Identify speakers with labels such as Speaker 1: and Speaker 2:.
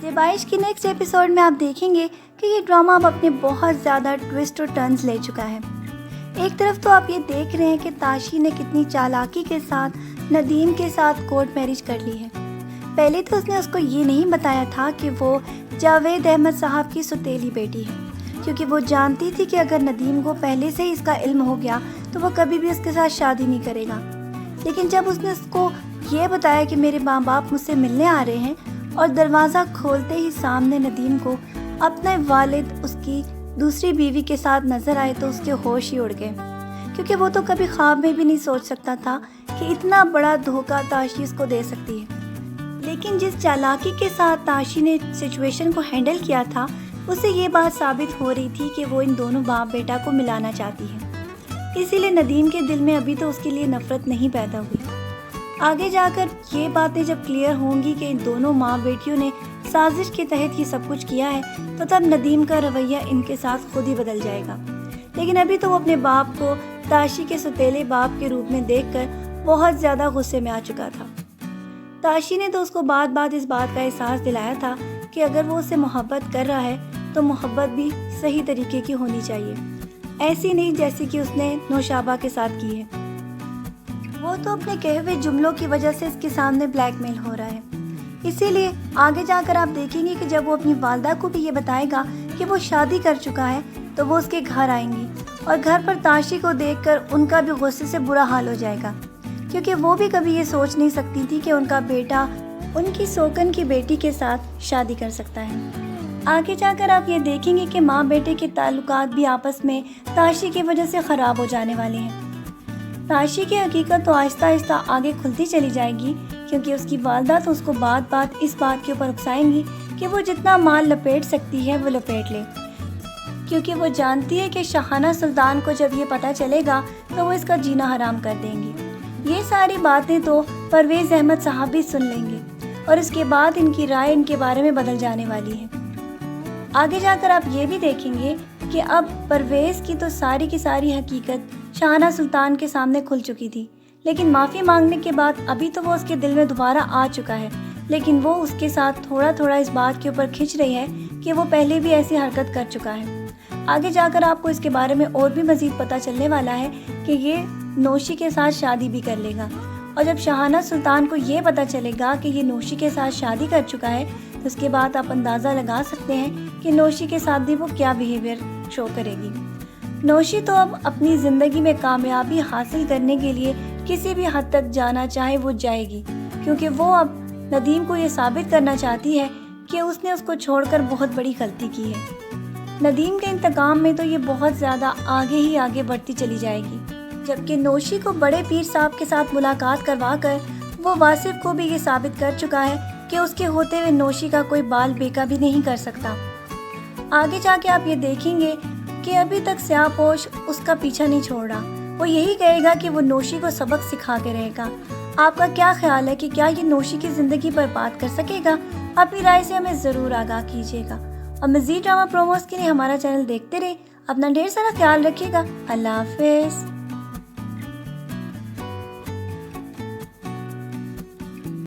Speaker 1: زیبائش کی next episode میں آپ دیکھیں گے کہ یہ ڈرامہ اب اپنے بہت زیادہ ٹویسٹ اور ٹرنز لے چکا ہے۔ ایک طرف تو آپ یہ دیکھ رہے ہیں کہ تاشی نے کتنی چالاکی کے ساتھ ندیم کے ساتھ کورٹ میرج کر لی ہے۔ پہلے تو اس نے اس کو یہ نہیں بتایا تھا کہ وہ جاوید احمد صاحب کی سوتیلی بیٹی ہے، کیونکہ وہ جانتی تھی کہ اگر ندیم کو پہلے سے ہی اس کا علم ہو گیا تو وہ کبھی بھی اس کے ساتھ شادی نہیں کرے گا۔ لیکن جب اس نے اس کو یہ بتایا کہ میرے ماں باپ مجھ سے ملنے آ رہے ہیں، اور دروازہ کھولتے ہی سامنے ندیم کو اپنے والد اس کی دوسری بیوی کے ساتھ نظر آئے تو اس کے ہوش ہی اڑ گئے، کیونکہ وہ تو کبھی خواب میں بھی نہیں سوچ سکتا تھا کہ اتنا بڑا دھوکہ تاشی اس کو دے سکتی ہے۔ لیکن جس چالاکی کے ساتھ تاشی نے سچویشن کو ہینڈل کیا تھا، اس سے یہ بات ثابت ہو رہی تھی کہ وہ ان دونوں باپ بیٹا کو ملانا چاہتی ہے۔ اسی لیے ندیم کے دل میں ابھی تو اس کے لیے نفرت نہیں پیدا ہوئی۔ آگے جا کر یہ باتیں جب کلیئر ہوں گی کہ ان دونوں ماں بیٹیوں نے سازش کے تحت یہ سب کچھ کیا ہے، تو تب ندیم کا رویہ ان کے ساتھ خود ہی بدل جائے گا۔ لیکن ابھی تو وہ اپنے باپ کو تاشی کے سوتیلے باپ کے روپ میں دیکھ کر بہت زیادہ غصے میں آ چکا تھا۔ تاشی نے تو اس کو بات اس بات کا احساس دلایا تھا کہ اگر وہ اسے محبت کر رہا ہے تو محبت بھی صحیح طریقے کی ہونی چاہیے، ایسی نہیں جیسی کہ اس نے نوشابہ کے ساتھ کی ہے۔ وہ تو اپنے کہے ہوئے جملوں کی وجہ سے اس کے سامنے بلیک میل ہو رہا ہے۔ اسی لیے آگے جا کر آپ دیکھیں گے کہ جب وہ اپنی والدہ کو بھی یہ بتائے گا کہ وہ شادی کر چکا ہے تو وہ اس کے گھر آئیں گی، اور گھر پر تاشی کو دیکھ کر ان کا بھی غصے سے برا حال ہو جائے گا، کیونکہ وہ بھی کبھی یہ سوچ نہیں سکتی تھی کہ ان کا بیٹا ان کی سوکن کی بیٹی کے ساتھ شادی کر سکتا ہے۔ آگے جا کر آپ یہ دیکھیں گے کہ ماں بیٹے کے تعلقات بھی آپس میں تاشی کی وجہ سے خراب ہو جانے والے ہیں۔ تاشی کی حقیقت تو آہستہ آہستہ آگے کھلتی چلی جائے گی، کیونکہ اس کی والدہ تو اس کو بات اس بات کے اوپر اکسائیں گی کہ وہ جتنا مال لپیٹ سکتی ہے وہ لپیٹ لے، کیونکہ وہ جانتی ہے کہ شاہانہ سلطان کو جب یہ پتہ چلے گا تو وہ اس کا جینا حرام کر دیں گی۔ یہ ساری باتیں تو پرویز احمد صاحب بھی سن لیں گے، اور اس کے بعد ان کی رائے ان کے بارے میں بدل جانے والی ہے۔ آگے جا کر آپ یہ بھی دیکھیں گے کہ اب پرویز کی تو ساری کی ساری حقیقت شاہانہ سلطان کے سامنے کھل چکی تھی، لیکن معافی مانگنے کے بعد ابھی تو وہ اس کے دل میں دوبارہ آ چکا ہے، لیکن وہ اس کے ساتھ تھوڑا اس بات کے اوپر کھنچ رہی ہے کہ وہ پہلے بھی ایسی حرکت کر چکا ہے۔ آگے جا کر آپ کو اس کے بارے میں اور بھی مزید پتہ چلنے والا ہے کہ یہ نوشی کے ساتھ شادی بھی کر لے گا، اور جب شاہانہ سلطان کو یہ پتہ چلے گا کہ یہ نوشی کے ساتھ شادی کر چکا ہے تو اس کے بعد آپ اندازہ لگا سکتے ہیں کہ نوشی کے ساتھ بھی وہ کیا بیہیویئر شو کرے گی۔ نوشی تو اب اپنی زندگی میں کامیابی حاصل کرنے کے لیے کسی بھی حد تک جانا چاہے وہ جائے گی، کیونکہ وہ اب ندیم کو یہ ثابت کرنا چاہتی ہے کہ اس نے اس کو چھوڑ کر بہت بڑی غلطی کی ہے۔ ندیم کے انتقام میں تو یہ بہت زیادہ آگے بڑھتی چلی جائے گی، جبکہ نوشی کو بڑے پیر صاحب کے ساتھ ملاقات کروا کر وہ واصف کو بھی یہ ثابت کر چکا ہے کہ اس کے ہوتے ہوئے نوشی کا کوئی بال بیکا بھی نہیں کر سکتا۔ آگے جا کے آپ یہ دیکھیں گے کہ ابھی تک سیاہ پوش اس کا پیچھا نہیں چھوڑ رہا، وہ یہی کہے گا کہ وہ نوشی کو سبق سکھا کے رہے گا۔ آپ کا کیا خیال ہے کہ کیا یہ نوشی کی زندگی برباد کر سکے گا؟ اپنی رائے سے ہمیں ضرور آگاہ کیجیے گا، اور مزید ڈرامہ پروموز کے لیے ہمارا چینل دیکھتے رہے۔ اپنا ڈھیر سارا خیال رکھیے گا۔ اللہ حافظ۔